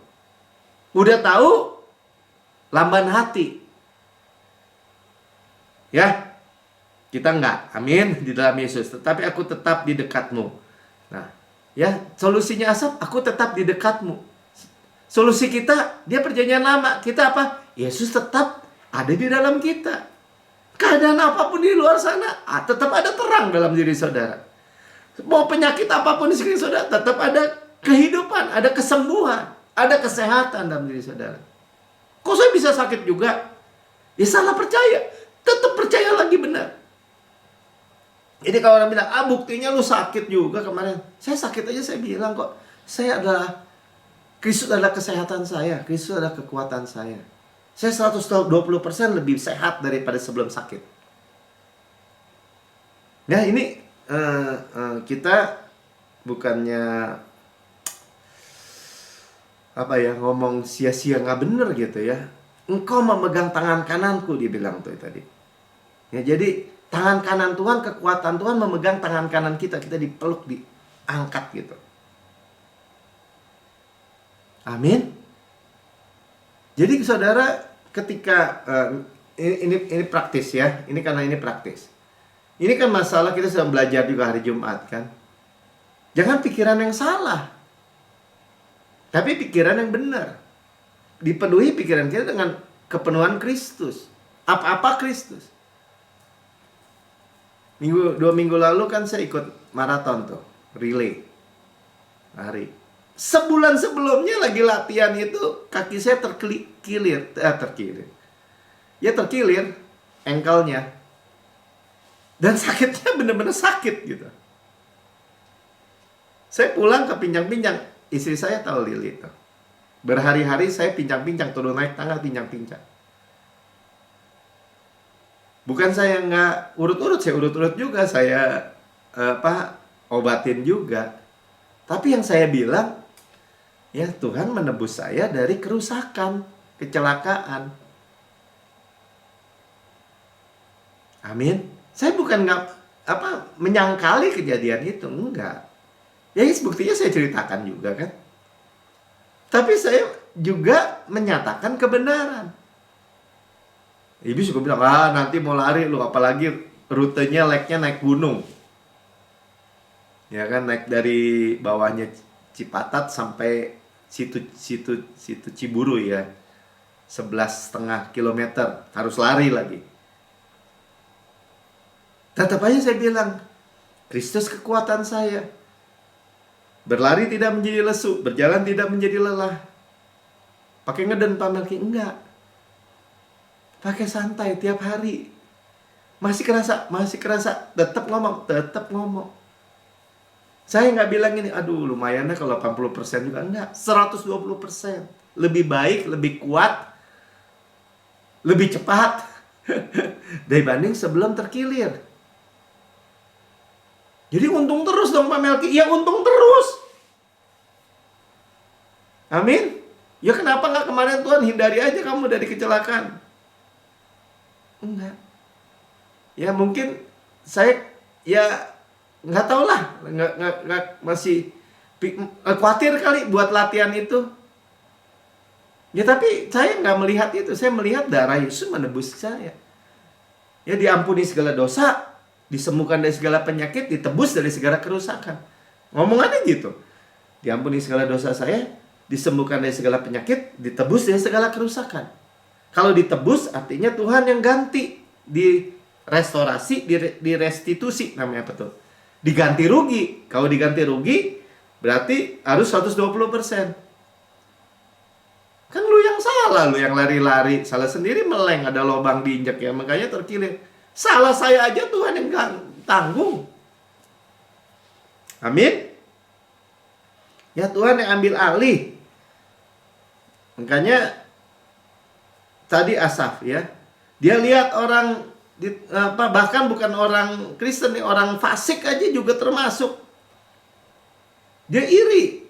Udah tahu, lamban hati. Ya, kita nggak, amin, di dalam Yesus. Tetapi aku tetap di dekatmu. Nah, ya, solusinya Asaf, aku tetap di dekatmu. Solusi kita, dia perjanjian lama. Kita apa? Yesus tetap ada di dalam kita. Keadaan apapun di luar sana, tetap ada terang dalam diri saudara. Mau penyakit apapun di sekitar saudara, tetap ada kehidupan, ada kesembuhan, ada kesehatan dalam diri saudara. Kok saya bisa sakit juga? Ya salah percaya. Tetap percaya lagi benar. Jadi kalau orang bilang, buktinya lu sakit juga kemarin. Saya sakit aja saya bilang kok. Kristus adalah kesehatan saya. Kristus adalah kekuatan saya. Saya 120% lebih sehat daripada sebelum sakit. Nah ini kita bukannya apa ya, ngomong sia-sia nggak bener gitu ya. Engkau memegang tangan kananku, dia bilang tuh tadi. Ya jadi tangan kanan Tuhan, kekuatan Tuhan memegang tangan kanan kita. Kita dipeluk, diangkat gitu. Amin. Jadi saudara, ketika ini praktis ya. Ini karena ini praktis. Ini kan masalah kita sedang belajar juga hari Jumat kan. Jangan pikiran yang salah, tapi pikiran yang benar. Dipenuhi pikiran kita dengan kepenuhan Kristus. Apa-apa Kristus. 2 minggu lalu kan saya ikut maraton tuh, relay. Lari. Sebulan sebelumnya lagi latihan itu kaki saya terkilir. Ya terkilir engkelnya. Dan sakitnya benar-benar sakit gitu. Saya pulang ke pincang-pincang. Istri saya tahu Lili itu. Berhari-hari saya pincang-pincang, turun naik tangga pincang-pincang. Bukan saya nggak urut-urut, saya urut-urut juga. Saya obatin juga. Tapi yang saya bilang, ya Tuhan menebus saya dari kerusakan, kecelakaan. Amin. Saya bukan menyangkali kejadian itu, enggak. Ya buktinya saya ceritakan juga kan. Tapi saya juga menyatakan kebenaran. Ibu suka bilang, nanti mau lari lu, apalagi rutenya naik gunung. Ya kan, naik dari bawahnya Cipatat sampai situ Ciburu ya. 11,5 kilometer, harus lari lagi. Tetap aja saya bilang, Kristus kekuatan saya. Berlari tidak menjadi lesu, berjalan tidak menjadi lelah. Pakai ngeden Pak Melki? Enggak. Pakai santai tiap hari. Masih kerasa, tetap ngomong. Saya nggak bilang ini, aduh lumayan deh kalau 80% juga. Enggak, 120%. Lebih baik, lebih kuat, lebih cepat dibanding sebelum terkilir. Jadi untung terus dong Pak Melki. Ya untung terus. Amin. Ya kenapa nggak kemarin Tuhan hindari aja kamu dari kecelakaan? Enggak. Ya mungkin saya ya nggak tahu lah. Nggak masih khawatir kali buat latihan itu. Ya tapi saya nggak melihat itu. Saya melihat darah Yesus menebus saya. Ya diampuni segala dosa, disembuhkan dari segala penyakit, ditebus dari segala kerusakan. Ngomongannya gitu. Diampuni segala dosa saya, disembuhkan dari segala penyakit, ditebus dari segala kerusakan. Kalau ditebus artinya Tuhan yang ganti. Restorasi, direstitusi namanya apa tuh? Diganti rugi. Kalau diganti rugi berarti harus 120%. Kan lu yang salah, lu yang lari-lari, salah sendiri, meleng, ada lubang diinjak ya, makanya terkilir. Salah saya aja Tuhan yang tanggung. Amin. Ya, Tuhan yang ambil alih. Makanya tadi Asaf ya, dia lihat orang bahkan bukan orang Kristen nih, orang fasik aja juga termasuk. Dia iri.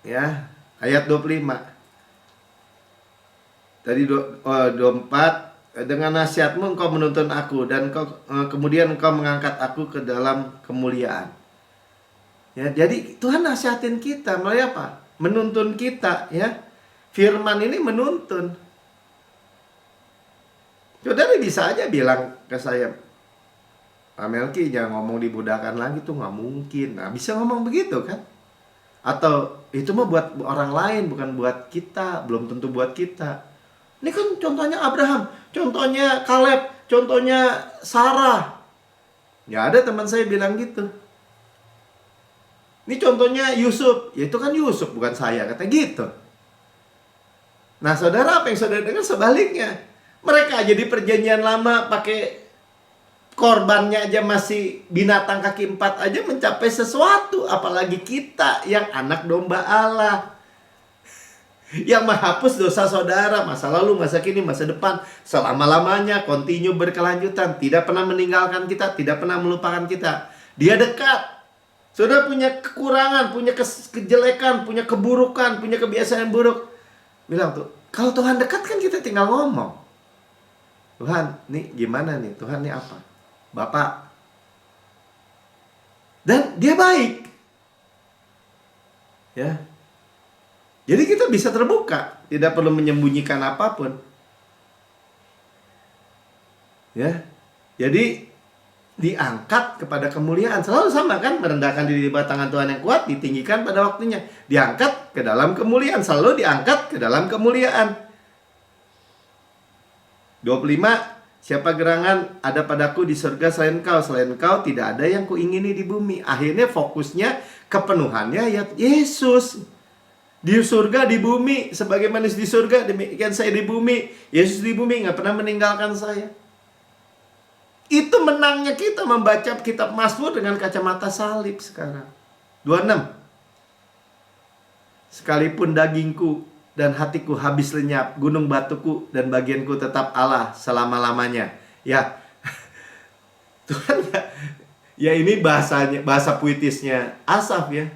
Ya, ayat 25. Tadi 24, dengan nasihatmu engkau menuntun aku, dan kemudian engkau mengangkat aku ke dalam kemuliaan. Ya, jadi Tuhan nasihatin kita melalui apa? Menuntun kita ya. Firman ini menuntun. Saudara bisa aja bilang ke saya, Pak Melki jangan ngomong dibudakan lagi, tuh nggak mungkin. Nah, bisa ngomong begitu kan? Atau itu mah buat orang lain, bukan buat kita, belum tentu buat kita. Ini kan contohnya Abraham, contohnya Kaleb, contohnya Sarah. Ya ada teman saya bilang gitu. Ini contohnya Yusuf, ya itu kan Yusuf bukan saya, kata gitu. Nah saudara, apa yang saudara dengar sebaliknya. Mereka aja di perjanjian lama pakai korbannya aja masih binatang kaki 4 aja mencapai sesuatu. Apalagi kita yang anak domba Allah, yang menghapus dosa saudara, masa lalu, masa kini, masa depan, selama-lamanya, continue, berkelanjutan, tidak pernah meninggalkan kita, tidak pernah melupakan kita. Dia dekat. Saudara punya kekurangan, punya kejelekan, punya keburukan, punya kebiasaan buruk. Bilang tuh, kalau Tuhan dekat kan kita tinggal ngomong. Tuhan, nih gimana nih? Tuhan nih apa? Bapak. Dan dia baik. Ya. Jadi kita bisa terbuka, tidak perlu menyembunyikan apapun. Ya. Jadi diangkat kepada kemuliaan. Selalu sama kan, merendahkan diri di bawah tangan Tuhan yang kuat, ditinggikan pada waktunya. Diangkat ke dalam kemuliaan, selalu diangkat ke dalam kemuliaan. 25, siapa gerangan ada padaku di surga selain kau tidak ada yang kuingini di bumi. Akhirnya fokusnya kepenuhannya ya Yesus. Di surga, di bumi, sebagaimana di surga demikian saya di bumi. Yesus di bumi nggak pernah meninggalkan saya. Itu menangnya kita membaca kitab Mazmur dengan kacamata salib sekarang. 26. Sekalipun dagingku dan hatiku habis lenyap, gunung batuku dan bagianku tetap Allah selama-lamanya. Ya, Tuhan ya ini bahasanya, bahasa puitisnya Asaf ya.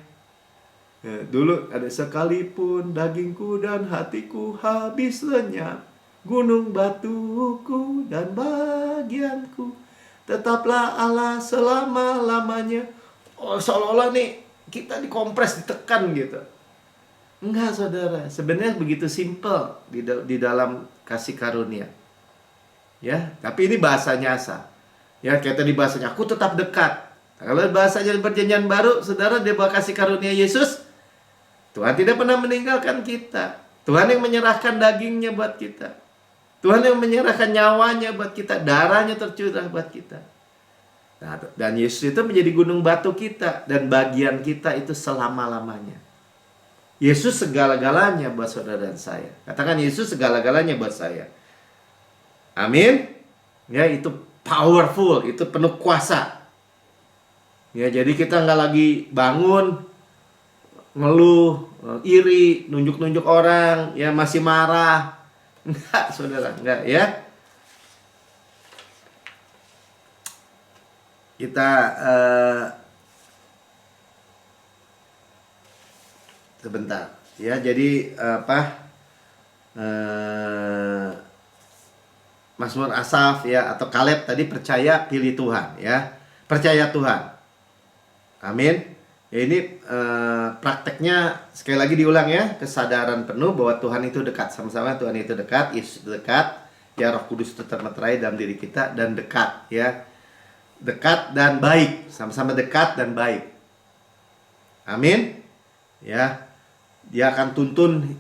Ya, dulu ada sekalipun dagingku dan hatiku habis lenyap, gunung batuku dan bagianku tetaplah Allah selama-lamanya. Oh, seolah-olah nih kita dikompres, ditekan gitu. Enggak saudara, sebenarnya begitu simple di dalam kasih karunia. Ya, tapi ini bahasanya Asaf. Ya, kayak tadi bahasanya aku tetap dekat. Kalau bahasanya di perjanjian baru, saudara, dia bawa kasih karunia Yesus. Tuhan tidak pernah meninggalkan kita. Tuhan yang menyerahkan dagingnya buat kita. Tuhan yang menyerahkan nyawanya buat kita, darahnya tercurah buat kita. Nah, dan Yesus itu menjadi gunung batu kita, dan bagian kita itu selama-lamanya. Yesus segala-galanya buat saudara dan saya. Katakan Yesus segala-galanya buat saya. Amin. Ya, itu powerful, itu penuh kuasa. Ya, jadi kita nggak lagi bangun ngeluh, iri, nunjuk-nunjuk orang, ya masih marah. Enggak, saudara, enggak ya. Kita sebentar ya, jadi Mazmur Asaf ya, atau Kaleb tadi percaya pilih Tuhan ya, percaya Tuhan. Amin. Ya ini prakteknya sekali lagi diulang ya, kesadaran penuh bahwa Tuhan itu dekat, sama-sama Tuhan itu dekat, Yesus dekat, ya Roh Kudus itu termeterai dalam diri kita, dan dekat ya, dekat dan baik, sama-sama dekat dan baik. Amin. Ya, dia akan tuntun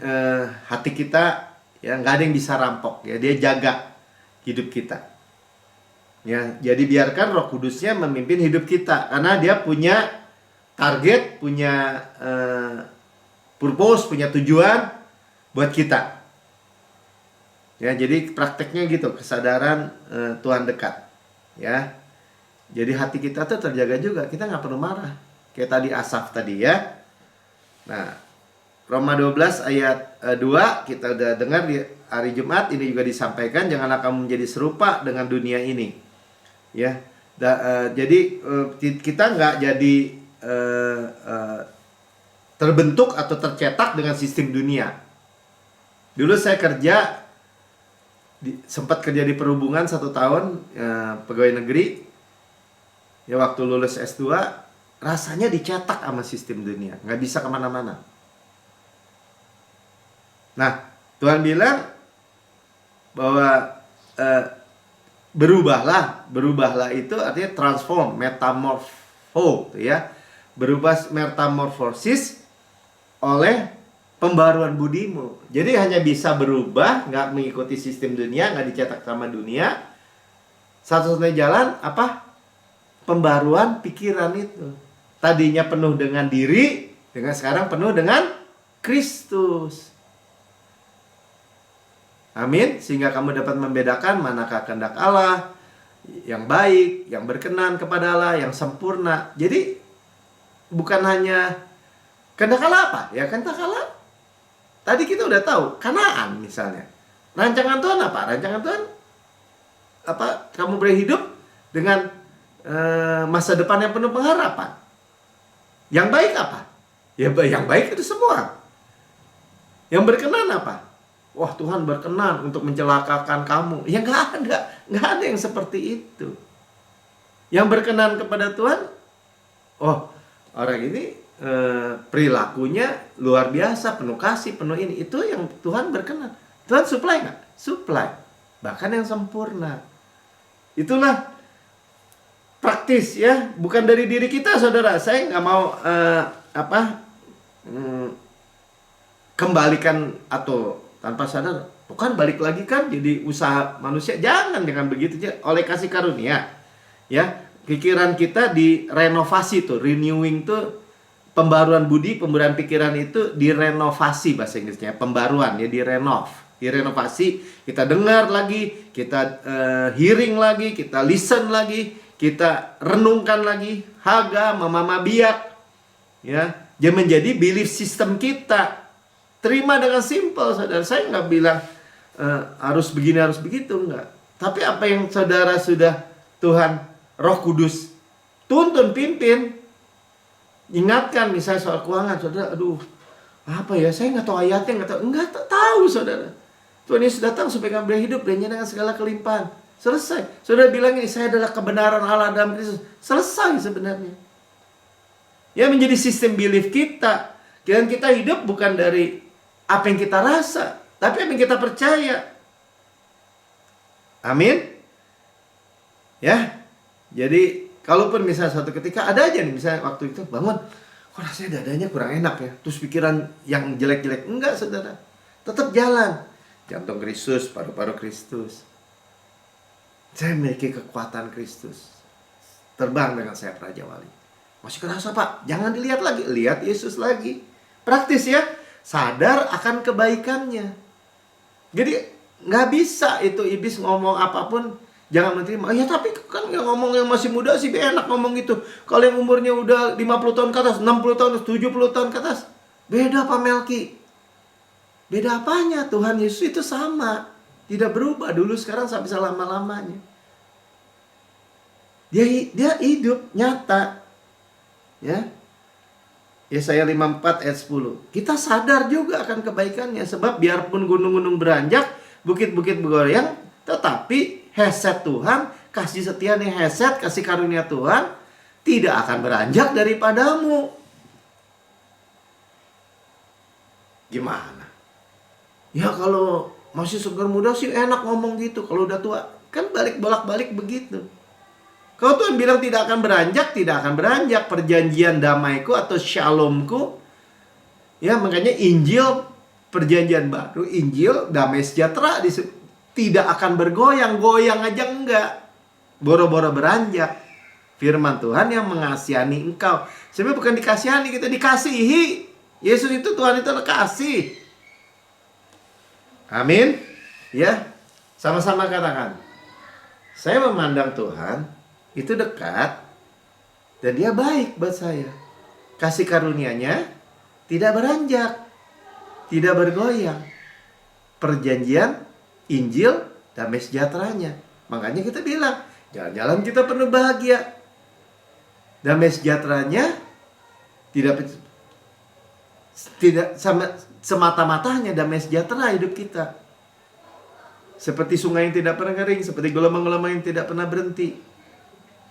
hati kita, ya nggak ada yang bisa rampok ya, dia jaga hidup kita. Ya, jadi biarkan Roh Kudusnya memimpin hidup kita karena dia punya target, punya purpose, punya tujuan buat kita. Ya, jadi prakteknya gitu, kesadaran Tuhan dekat. Ya. Jadi hati kita tuh terjaga juga, kita nggak perlu marah. Kayak tadi Asaf tadi ya. Nah, Roma 12 ayat 2 kita udah dengar di hari Jumat, ini juga disampaikan, janganlah kamu menjadi serupa dengan dunia ini. Ya. Jadi kita nggak jadi terbentuk atau tercetak dengan sistem dunia. Dulu saya sempat kerja di perhubungan 1 tahun, pegawai negeri. Ya, waktu lulus S2 rasanya dicetak sama sistem dunia, nggak bisa kemana-mana. Nah, Tuhan bilang bahwa berubahlah itu artinya transform, metamorpho, ya, berubah, metamorfosis oleh pembaruan budimu. Jadi hanya bisa berubah, nggak mengikuti sistem dunia, nggak dicetak sama dunia. Satu-satunya jalan apa? Pembaruan pikiran itu. Tadinya penuh dengan diri, dengan sekarang penuh dengan Kristus. Amin. Sehingga kamu dapat membedakan manakah kehendak Allah, yang baik, yang berkenan kepada Allah, yang sempurna. Jadi bukan hanya kehendak Allah apa? Ya kehendak Allah. Tadi kita udah tahu, Kanaan misalnya. Rancangan Tuhan apa? Rancangan Tuhan apa? Kamu berhidup dengan masa depan yang penuh pengharapan. Yang baik apa? Ya yang baik itu semua. Yang berkenan apa? Wah, Tuhan berkenan untuk mencelakakan kamu. Ya nggak ada yang seperti itu. Yang berkenan kepada Tuhan, oh orang ini perilakunya luar biasa, penuh kasih, penuh ini. Itu yang Tuhan berkenan. Tuhan supply nggak? Supply. Bahkan yang sempurna. Itulah praktis ya, bukan dari diri kita, saudara. Saya nggak mau kembalikan atau tanpa sadar, bukan balik lagi kan jadi usaha manusia. Jangan begitu aja. Oleh kasih karunia, ya, pikiran kita direnovasi tuh, renewing tuh, pembaruan budi, pembaruan pikiran itu direnovasi bahasa Inggrisnya, pembaruan ya, direnovasi. Kita dengar lagi, kita hearing lagi, kita listen lagi, kita renungkan lagi, Haga, Mama Biak, ya, dia menjadi belief system kita. Terima dengan simple, saudara. Saya nggak bilang harus begini, harus begitu, enggak. Tapi apa yang saudara sudah Tuhan Roh Kudus tuntun, pimpin, ingatkan, misalnya soal keuangan, saudara, aduh, apa ya, saya nggak tahu ayatnya, nggak tahu, saudara. Tuhan Yesus datang supaya kamu hidup dan dengan segala kelimpahan. Selesai. Saudara bilang ini, saya adalah kebenaran Allah dalam Kristus. Selesai sebenarnya. Ya, menjadi sistem belief kita. Dan kita hidup bukan dari apa yang kita rasa, tapi apa yang kita percaya. Amin. Ya. Jadi, kalaupun misalnya suatu ketika ada aja nih, misalnya waktu itu bangun, kok rasanya dadanya kurang enak ya. Terus pikiran yang jelek-jelek. Enggak, saudara. Tetap jalan. Jantung Kristus, paru-paru Kristus. Saya memiliki kekuatan Kristus. Terbang dengan sayap Raja Wali. Masih kerasa, Pak? Jangan dilihat lagi. Lihat Yesus lagi. Praktis ya. Sadar akan kebaikannya. Jadi nggak bisa itu iblis ngomong apapun jangan menerima. Ya tapi kan yang ngomong yang masih muda sih enak ngomong gitu. Kalau yang umurnya udah 50 tahun ke atas, 60 tahun, 70 tahun ke atas, beda Pak Melki. Beda apanya? Tuhan Yesus itu sama. Tidak berubah dulu, sekarang, sampai selama-lamanya. Dia hidup, nyata. Ya. Yesaya 54 ayat 10. Kita sadar juga akan kebaikannya. Sebab biarpun gunung-gunung beranjak, bukit-bukit bergoyang, tetapi heset Tuhan, kasih setianya heset, kasih karunia Tuhan, tidak akan beranjak daripadamu. Gimana? Ya kalau masih segar muda sih enak ngomong gitu. Kalau udah tua, kan bolak-balik begitu. Kalau Tuhan bilang tidak akan beranjak, tidak akan beranjak. Perjanjian damaiku atau shalomku. Ya, makanya Injil, perjanjian baru, Injil, damai sejahtera, tidak akan bergoyang. Goyang aja enggak. boro-boro beranjak. Firman Tuhan yang mengasihani engkau. Sebenarnya bukan dikasihani, kita dikasihi. Yesus itu, Tuhan itu adalah kasih. Amin. Ya, sama-sama katakan. Saya memandang Tuhan itu dekat dan dia baik buat saya. Kasih karunia-Nya tidak beranjak, tidak bergoyang. Perjanjian, Injil, damai sejahteranya. Makanya kita bilang, jalan-jalan kita penuh bahagia. Damai sejahteranya tidak sama semata-mata hanya damai sejahtera hidup kita. Seperti sungai yang tidak pernah kering, seperti gelombang-gelombang yang tidak pernah berhenti.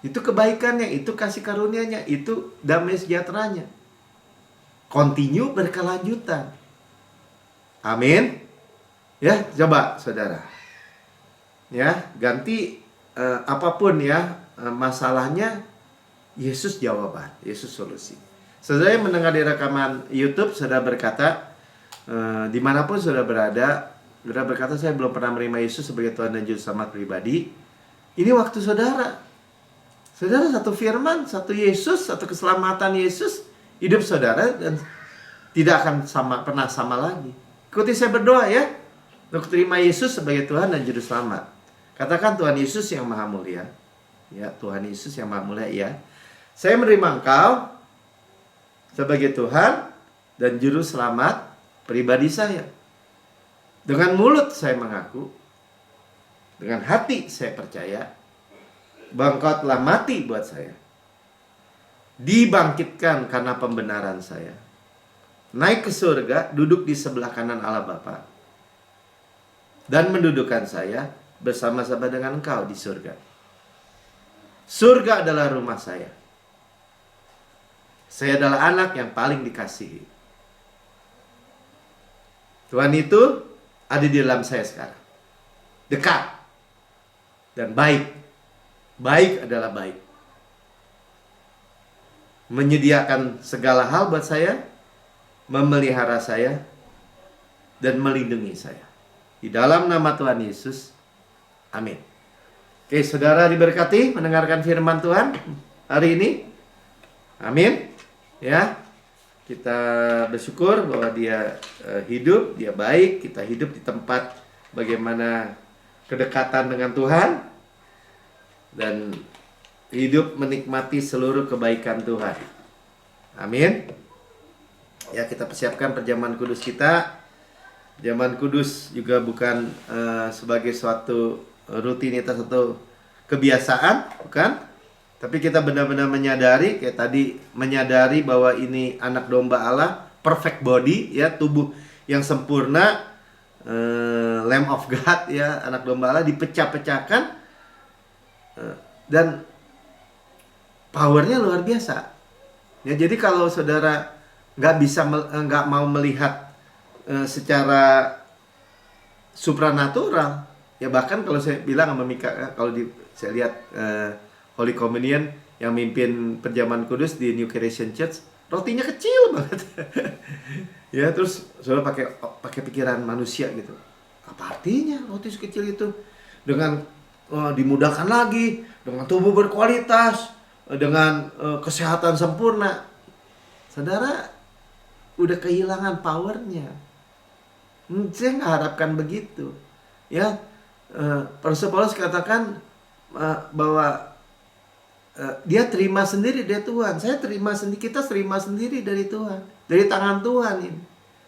Itu kebaikannya, itu kasih karunia-Nya, itu damai sejahteranya. Continue, berkelanjutan. Amin. Ya, coba saudara. Ya, ganti apapun ya masalahnya, Yesus jawaban, Yesus solusi. Saudara yang mendengar di rekaman YouTube, saudara berkata, dimanapun saudara berada, saudara berkata, saya belum pernah menerima Yesus sebagai Tuhan dan Juru Selamat pribadi. Ini waktu saudara. Saudara, satu firman, satu Yesus, satu keselamatan Yesus, hidup saudara dan tidak akan pernah sama lagi. Ikuti saya berdoa ya, untuk terima Yesus sebagai Tuhan dan Juru Selamat. Katakan, Tuhan Yesus yang Maha Mulia. Ya, Tuhan Yesus yang Maha Mulia, ya. Saya menerima Engkau sebagai Tuhan dan Juru Selamat pribadi saya. Dengan mulut saya mengaku, dengan hati saya percaya bahwa Engkau telah mati buat saya, dibangkitkan karena pembenaran saya, naik ke surga, duduk di sebelah kanan Allah Bapa, dan mendudukkan saya bersama-sama dengan Engkau di surga. Surga adalah rumah saya. Saya adalah anak yang paling dikasihi. Tuhan itu ada di dalam saya sekarang. Dekat. Dan baik. Baik adalah baik. Menyediakan segala hal buat saya. Memelihara saya. Dan melindungi saya. Di dalam nama Tuhan Yesus. Amin. Oke, saudara diberkati mendengarkan firman Tuhan hari ini. Amin. Ya, kita bersyukur bahwa dia hidup, dia baik. Kita hidup di tempat bagaimana kedekatan dengan Tuhan dan hidup menikmati seluruh kebaikan Tuhan. Amin. Ya, kita persiapkan perjamuan kudus kita. Perjamuan kudus juga bukan sebagai suatu rutinitas atau kebiasaan, bukan? Tapi kita benar-benar menyadari, kayak tadi, menyadari bahwa ini anak domba Allah, perfect body, ya, tubuh yang sempurna, Lamb of God, ya, anak domba Allah dipecah-pecahkan, dan powernya luar biasa. Ya, jadi kalau saudara nggak mau melihat secara supranatural, ya, bahkan kalau saya bilang sama Mika, kalau saya lihat Holy Communion yang mimpin perjamuan kudus di New Creation Church, rotinya kecil banget. Ya, terus saudara pakai pikiran manusia gitu. Apa artinya roti sekecil itu? Dengan dimudahkan lagi, dengan tubuh berkualitas, dengan kesehatan sempurna. Saudara udah kehilangan powernya. Saya nggak harapkan begitu. Ya, Rasul Paulus katakan bahwa dia terima sendiri dari Tuhan. Saya terima sendiri, kita terima sendiri dari Tuhan, dari tangan Tuhan ini.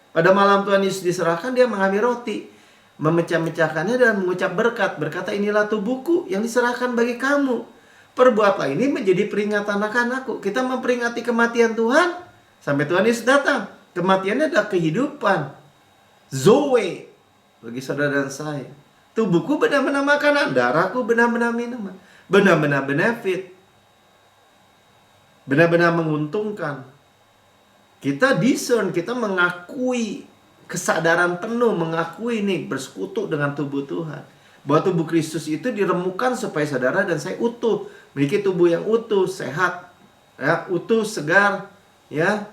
Pada malam Tuhan Yesus diserahkan, dia mengambil roti, memecah-mecahkannya dan mengucap berkat, berkata, inilah tubuhku yang diserahkan bagi kamu. Perbuatlah ini menjadi peringatan akan aku. Kita memperingati kematian Tuhan sampai Tuhan Yesus datang. Kematiannya adalah kehidupan, Zoe, bagi saudara dan saya. Tubuhku benar-benar makanan, darahku benar-benar minuman, benar-benar benefit, benar-benar menguntungkan. Kita discern, kita mengakui, kesadaran penuh mengakui nih, bersekutu dengan tubuh Tuhan, bahwa tubuh Kristus itu diremukan supaya saudara dan saya utuh, memiliki tubuh yang utuh, sehat, ya, utuh, segar, ya,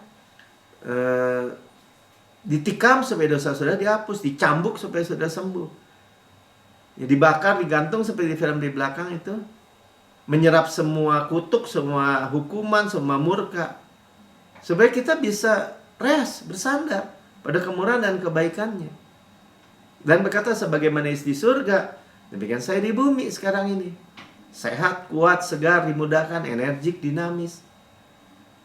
ditikam supaya dosa saudara dihapus, dicambuk supaya saudara sembuh, ya, dibakar, digantung seperti di film di belakang itu, menyerap semua kutuk, semua hukuman, semua murka. Supaya kita bisa rest, bersandar pada kemurahan dan kebaikannya. Dan berkata, sebagaimana di surga, demikian saya di bumi sekarang ini. Sehat, kuat, segar, dimudahkan, energik, dinamis.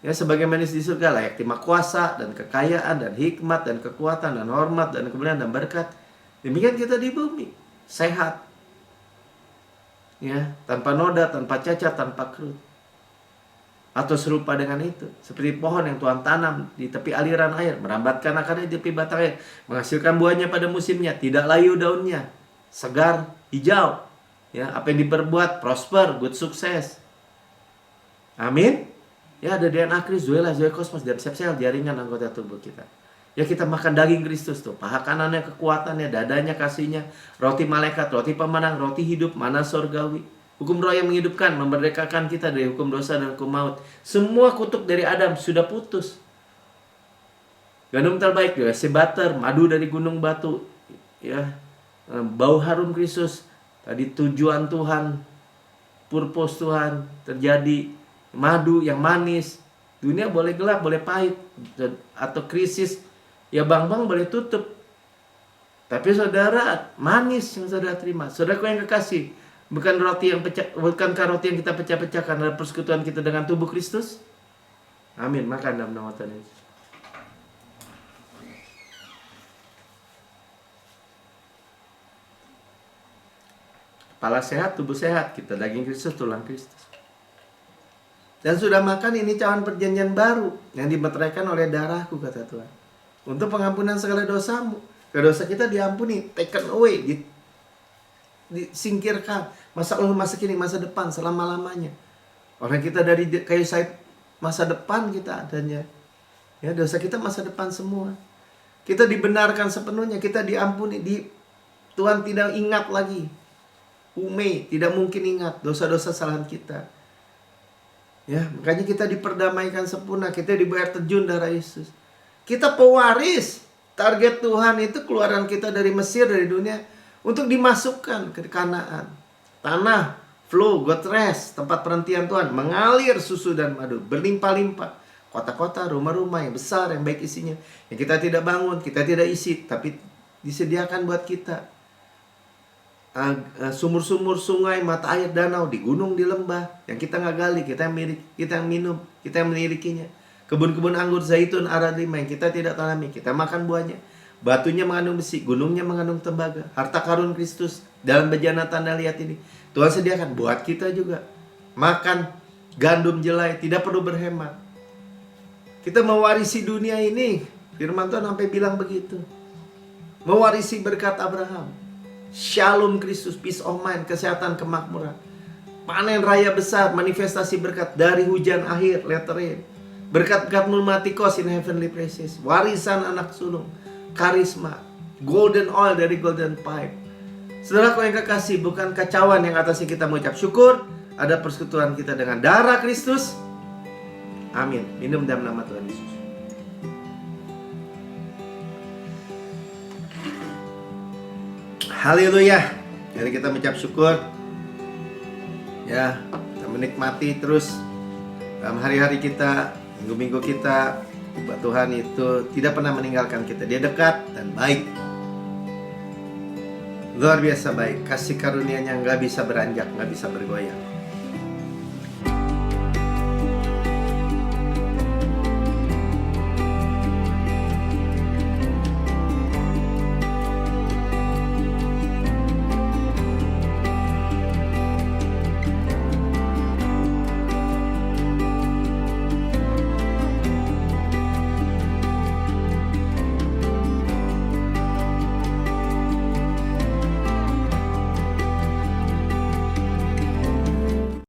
Ya, sebagaimana di surga layak terima kuasa dan kekayaan dan hikmat dan kekuatan dan hormat dan kemuliaan dan berkat. Demikian kita di bumi, sehat. Ya, tanpa noda, tanpa cacat, tanpa kerut. Atau serupa dengan itu, seperti pohon yang Tuhan tanam di tepi aliran air, merambatkan akarnya di tepi batang air, menghasilkan buahnya pada musimnya, tidak layu daunnya, segar, hijau. Ya, apa yang diperbuat prosper, good sukses. Amin. Ya, ada DNA Kristus, zoe kosmos, dan sel jaringan anggota tubuh kita. Ya, kita makan daging Kristus tuh, paha kanannya kekuatannya, dadanya kasihnya, roti malaikat, roti pemenang, roti hidup, mana surgawi. Hukum roh yang menghidupkan, memerdekakan kita dari hukum dosa dan hukum maut. Semua kutuk dari Adam sudah putus. Gandum terbaik juga, butter, madu dari gunung batu. Ya, bau harum Kristus. Tadi tujuan Tuhan, purpose Tuhan terjadi. Madu yang manis. Dunia boleh gelap, boleh pahit, atau krisis. Ya bang-bang boleh tutup. Tapi saudara, manis yang saudara terima. Saudaraku yang kekasih, bukan roti yang pecah, bukankah roti yang kita pecah-pecahkan adalah persekutuan kita dengan tubuh Kristus? Amin. Makan dalam nama Tuhan Yesus. Kepala sehat, tubuh sehat. Kita daging Kristus, tulang Kristus. Dan sudah makan ini cawan perjanjian baru yang dimeteraikan oleh darahku, kata Tuhan, untuk pengampunan segala dosamu. Dosa kita diampuni, taken away, disingkirkan. Masa lalu, masa kini, masa depan, selama-lamanya. Orang kita dari kayu salib, masa depan kita adanya. Ya, dosa kita masa depan semua. Kita dibenarkan sepenuhnya, kita diampuni. Tuhan tidak ingat lagi. Tidak mungkin ingat dosa-dosa kesalahan kita. Ya, makanya kita diperdamaikan sempurna, kita dibayar terjun darah Yesus. Kita pewaris. Target Tuhan itu keluaran kita dari Mesir, dari dunia, untuk dimasukkan ke Kanaan. Tanah, flow, God rest, tempat perhentian Tuhan, mengalir susu dan madu, berlimpah-limpah. Kota-kota, rumah-rumah yang besar, yang baik isinya, yang kita tidak bangun, kita tidak isi, tapi disediakan buat kita. Sumur-sumur, sungai, mata air, danau, di gunung, di lembah, yang kita nggak gali, kita yang minum, kita yang memilikinya. Kebun-kebun anggur, zaitun, ara lima yang kita tidak tanami, kita makan buahnya. Batunya mengandung besi, gunungnya mengandung tembaga. Harta karun Kristus dalam bejana tanda lihat ini Tuhan sediakan buat kita juga. Makan gandum jelai, tidak perlu berhemat. Kita mewarisi dunia ini. Firman Tuhan sampai bilang begitu. Mewarisi berkat Abraham. Shalom Kristus, peace of mind, kesehatan, kemakmuran. Panen raya besar, manifestasi berkat dari hujan akhir, letter rain. Berkat-berkat pneumatikos in heavenly places. Warisan anak sulung, karisma, golden oil dari golden pipe. Saudaraku yang kekasih, bukan kacauan yang atasnya kita mengucap syukur. Ada persekutuan kita dengan darah Kristus. Amin. Minum dalam nama Tuhan Yesus. Haleluya. Jadi kita mengucap syukur. Ya, kita menikmati terus dalam hari-hari kita, minggu-minggu kita. Tuhan itu tidak pernah meninggalkan kita. Dia dekat dan baik. Luar biasa baik. Kasih karunia-Nya nggak bisa beranjak, nggak bisa bergoyang.